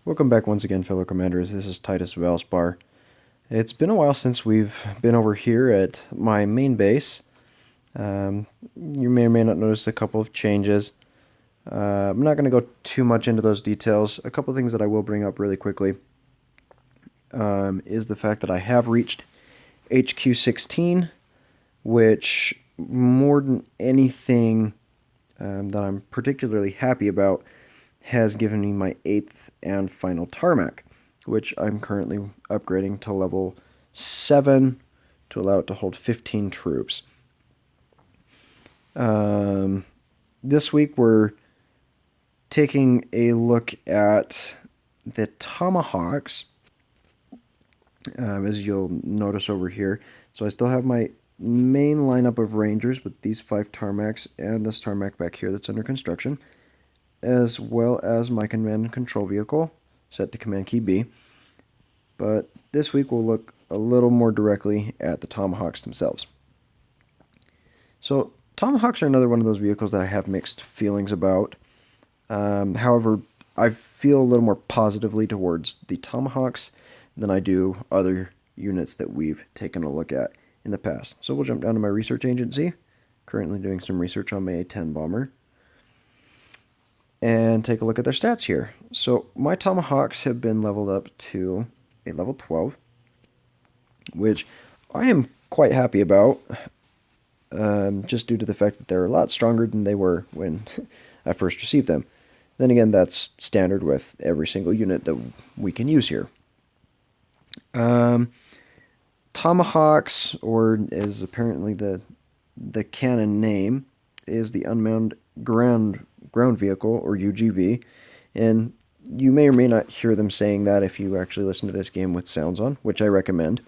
Welcome back once again, fellow commanders. This is Titus Valspar. It's been a while since we've been over here at my main base. You may or may not notice a couple of changes. I'm not going to go too much into those details. A couple of things that I will bring up really quickly is the fact that I have reached HQ 16, which more than anything that I'm particularly happy about has given me my 8th and final tarmac, which I'm currently upgrading to level 7 to allow it to hold 15 troops. This week we're taking a look at the Tomahawks, as you'll notice over here. So I still have my main lineup of Rangers with these 5 tarmacs and this tarmac back here that's under construction, as well as my command and control vehicle set to command key B. But this week we'll look a little more directly at the Tomahawks themselves. So Tomahawks are another one of those vehicles that I have mixed feelings about. However, I feel a little more positively towards the Tomahawks than I do other units that we've taken a look at in the past. So we'll jump down to my research agency, currently doing some research on my A-10 bomber, and take a look at their stats here. So my Tomahawks have been leveled up to a level 12, which I am quite happy about, just due to the fact that they're a lot stronger than they were when I first received them. Then again, that's standard with every single unit that we can use here. Tomahawks, or is apparently the canon name, is the Unmanned Ground Vehicle, or UGV, and you may or may not hear them saying that if you actually listen to this game with sounds on, which I recommend.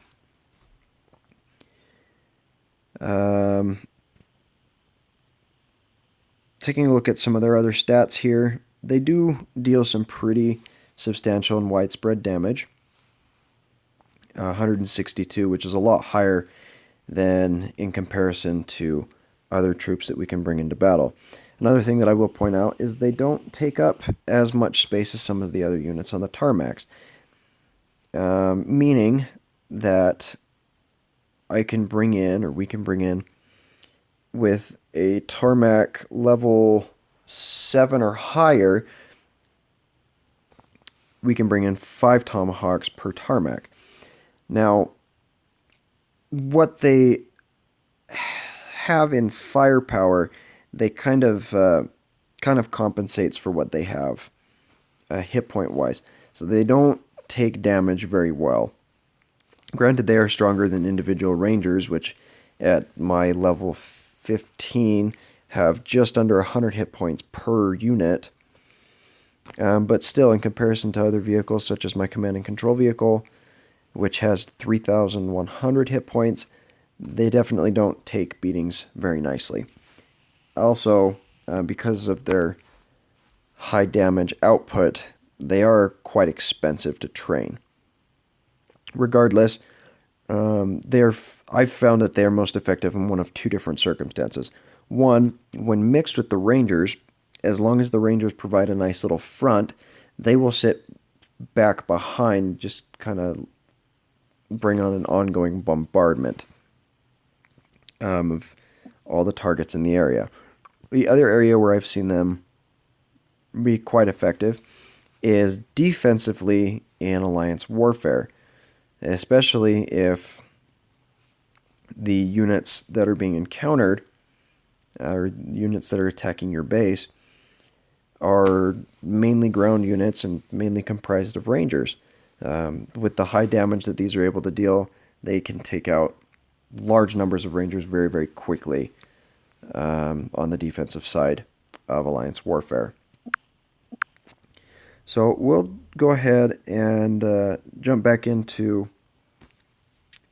Taking a look at some of their other stats here, they do deal some pretty substantial and widespread damage. 162, which is a lot higher than in comparison to other troops that we can bring into battle. Another thing that I will point out is they don't take up as much space as some of the other units on the tarmacs, meaning that I can bring in, or we can bring in, with a tarmac level 7 or higher, we can bring in 5 Tomahawks per tarmac. Now, what they have in firepower, they kind of compensates for what they have hit point wise. So they don't take damage very well. Granted, they are stronger than individual Rangers, which at my level 15 have just under 100 hit points per unit. But still, in comparison to other vehicles, such as my command and control vehicle, which has 3,100 hit points, they definitely don't take beatings very nicely. Also, because of their high damage output, they are quite expensive to train. Regardless, I've found that they are most effective in one of two different circumstances. One, when mixed with the Rangers, as long as the Rangers provide a nice little front, they will sit back behind, just kind of bring on an ongoing bombardment of all the targets in the area. The other area where I've seen them be quite effective is defensively in alliance warfare, especially if the units that are being encountered, or units that are attacking your base, are mainly ground units and mainly comprised of Rangers. With the high damage that these are able to deal, they can take out large numbers of Rangers very, very quickly on the defensive side of alliance warfare. So we'll go ahead and jump back into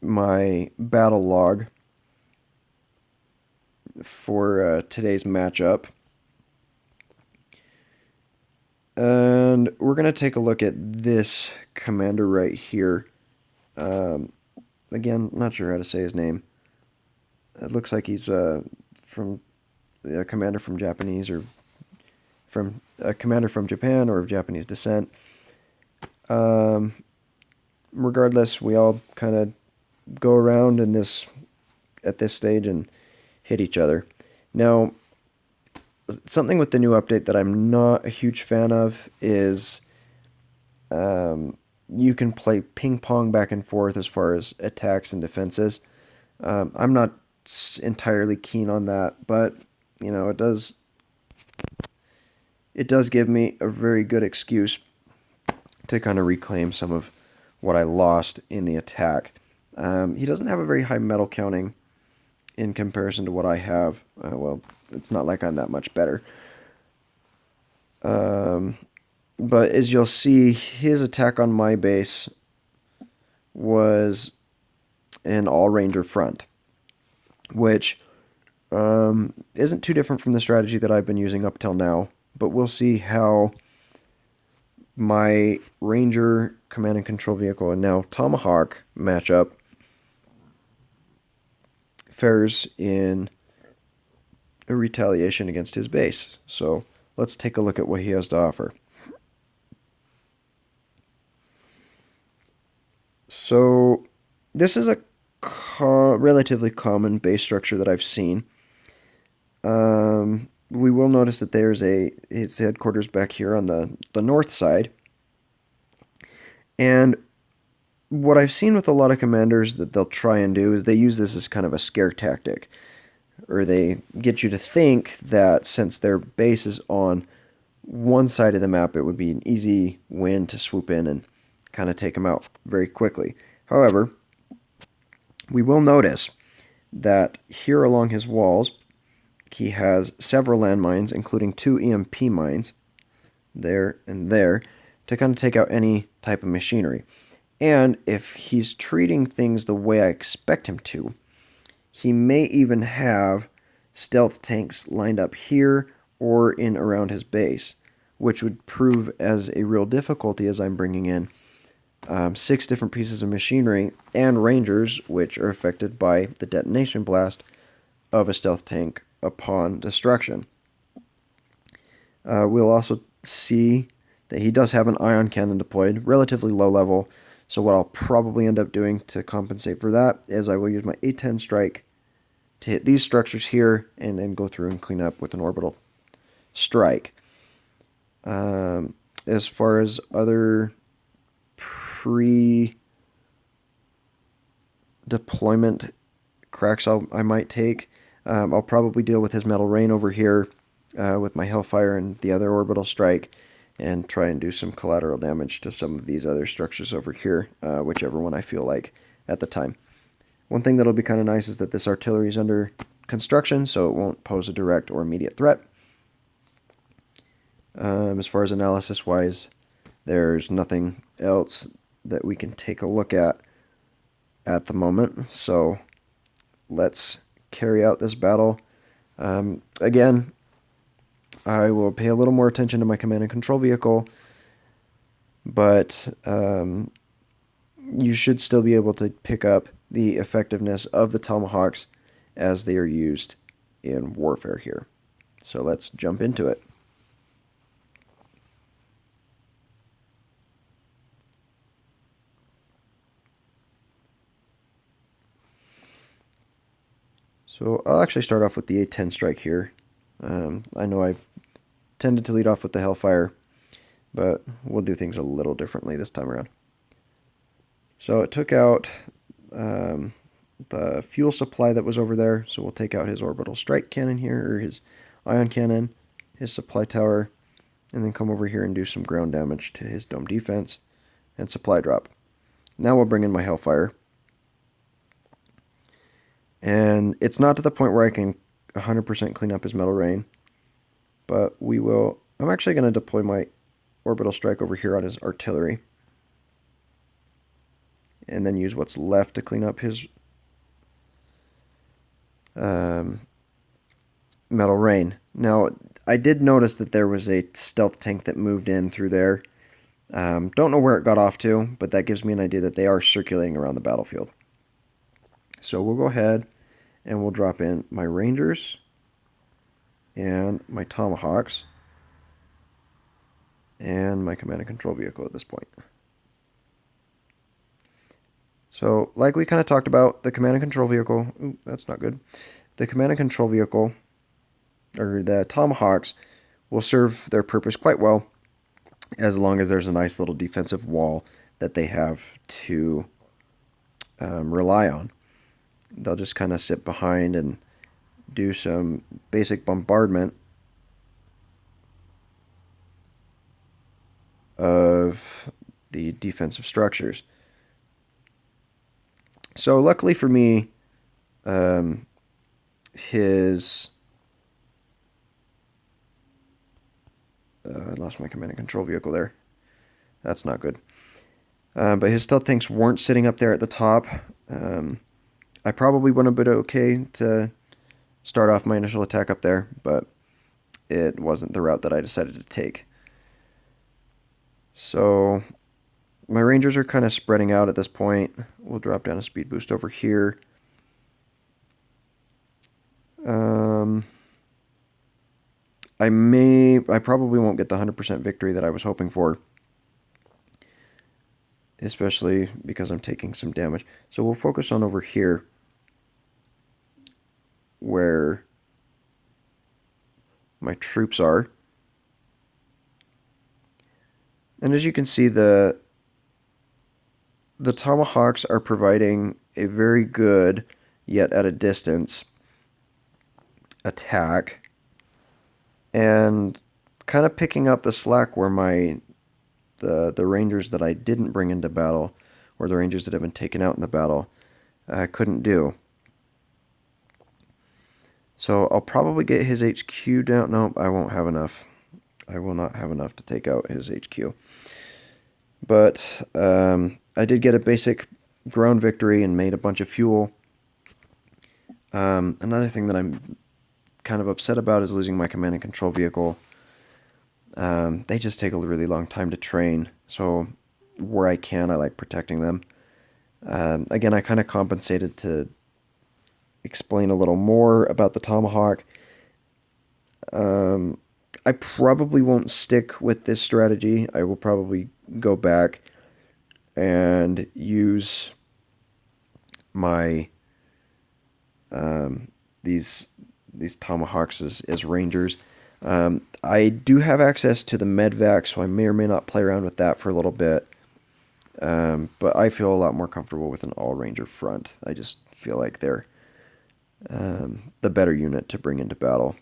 my battle log for today's matchup. And we're going to take a look at this commander right here. Again, not sure how to say his name. It looks like he's from a commander from Japanese, or from a commander from Japan or of Japanese descent. Um, Regardless, we all kind of go around in this at this stage and hit each other. Now, something with the new update that I'm not a huge fan of is you can play ping pong back and forth as far as attacks and defenses. I'm not entirely keen on that, but you know it does give me a very good excuse to kind of reclaim some of what I lost in the attack. He doesn't have a very high metal counting in comparison to what I have. Well, it's not like I'm that much better. But as you'll see, his attack on my base was an all ranger front, which isn't too different from the strategy that I've been using up till now. But we'll see how my ranger command and control vehicle and now Tomahawk matchup fares in a retaliation against his base. So let's take a look at what he has to offer. So this is a relatively common base structure that I've seen. We will notice that there's his headquarters back here on the north side. And what I've seen with a lot of commanders that they'll try and do is they use this as kind of a scare tactic. Or they get you to think that since their base is on one side of the map, it would be an easy win to swoop in and kind of take them out very quickly. However, we will notice that here along his walls, he has several landmines, including 2 EMP mines, there and there, to kind of take out any type of machinery. And if he's treating things the way I expect him to, he may even have stealth tanks lined up here or in around his base, which would prove as a real difficulty as I'm bringing in 6 different pieces of machinery and rangers, which are affected by the detonation blast of a stealth tank upon destruction. We'll also see that he does have an ion cannon deployed, relatively low level. So what I'll probably end up doing to compensate for that is I will use my A10 strike to hit these structures here and then go through and clean up with an orbital strike. As far as other pre-deployment cracks I might take, I'll probably deal with his metal rain over here with my Hellfire and the other orbital strike and try and do some collateral damage to some of these other structures over here, whichever one I feel like at the time. One thing that'll be kind of nice is that this artillery is under construction, so it won't pose a direct or immediate threat. As far as analysis-wise, there's nothing else that we can take a look at the moment, so let's carry out this battle. Again, I will pay a little more attention to my command and control vehicle, but you should still be able to pick up the effectiveness of the Tomahawks as they are used in warfare here. So let's jump into it. So I'll actually start off with the A10 strike here. I know I've tended to lead off with the Hellfire, but we'll do things a little differently this time around. So it took out the fuel supply that was over there, so we'll take out his orbital strike cannon here, or his ion cannon, his supply tower, and then come over here and do some ground damage to his dome defense and supply drop. Now we'll bring in my Hellfire. And it's not to the point where I can 100% clean up his metal rain, but we will. I'm actually going to deploy my orbital strike over here on his artillery, and then use what's left to clean up his metal rain. Now, I did notice that there was a stealth tank that moved in through there. Don't know where it got off to, but that gives me an idea that they are circulating around the battlefield. So we'll go ahead and we'll drop in my Rangers and my Tomahawks and my command and control vehicle at this point. So, like we kind of talked about, the command and control vehicle, ooh, that's not good. The command and control vehicle, or the Tomahawks, will serve their purpose quite well as long as there's a nice little defensive wall that they have to rely on. They'll just kind of sit behind and do some basic bombardment of the defensive structures. So luckily for me, um, his I lost my command and control vehicle there. That's not good. But his stealth tanks weren't sitting up there at the top. I probably would have been okay to start off my initial attack up there, but it wasn't the route that I decided to take. So my Rangers are kind of spreading out at this point. We'll drop down a speed boost over here. I probably won't get the 100% victory that I was hoping for, especially because I'm taking some damage. So we'll focus on over here, where my troops are. And as you can see, the Tomahawks are providing a very good, yet at a distance, attack, and kind of picking up the slack where the Rangers that I didn't bring into battle, or the Rangers that have been taken out in the battle, couldn't do. So I'll probably get his HQ down. No, I won't have enough. I will not have enough to take out his HQ. But I did get a basic ground victory and made a bunch of fuel. Another thing that I'm kind of upset about is losing my command and control vehicle. They just take a really long time to train, so where I can, I like protecting them. Again, I kind of compensated to explain a little more about the Tomahawk. I probably won't stick with this strategy. I will probably go back and use my these Tomahawks as Rangers. I do have access to the medvac, so I may or may not play around with that for a little bit. But I feel a lot more comfortable with an all-Ranger front. I just feel like they're the better unit to bring into battle.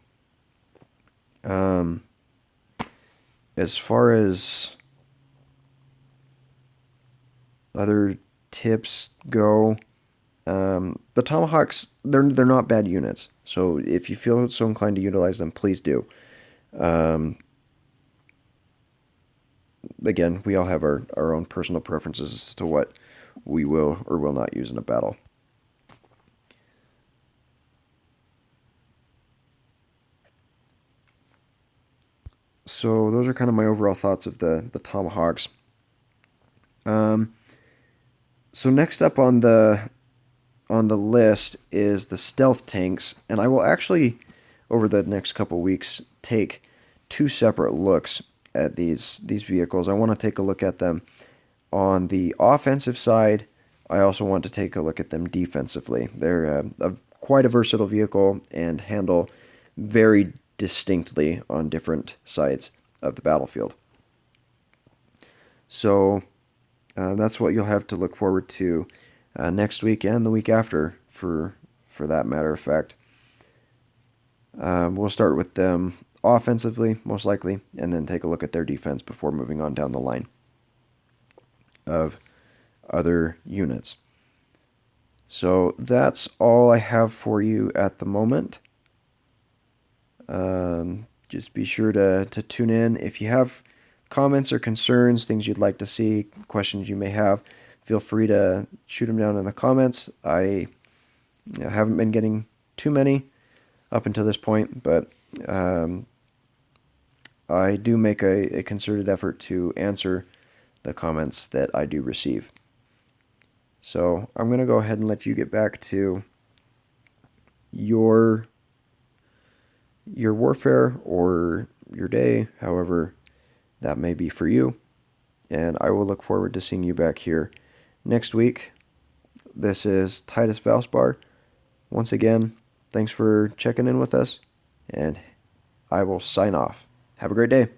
As far as other tips go, the Tomahawks, they're not bad units. So if you feel so inclined to utilize them, please do. Again, we all have our own personal preferences as to what we will or will not use in a battle. So those are kind of my overall thoughts of the Tomahawks. So next up on the list is the stealth tanks, and I will actually, over the next couple weeks, take two separate looks at these vehicles. I want to take a look at them on the offensive side. I also want to take a look at them defensively. They're quite a versatile vehicle and handle very distinctly on different sides of the battlefield. So that's what you'll have to look forward to next week and the week after, for that matter of fact. We'll start with them offensively, most likely, and then take a look at their defense before moving on down the line of other units. So that's all I have for you at the moment. Just be sure to tune in. If you have comments or concerns, things you'd like to see, questions you may have, feel free to shoot them down in the comments. I haven't been getting too many up until this point, but I do make a concerted effort to answer the comments that I do receive. So I'm going to go ahead and let you get back to your warfare or your day, however that may be for you. And I will look forward to seeing you back here next week This is Titus Valspar. Once again, thanks for checking in with us, and I will sign off. Have a great day.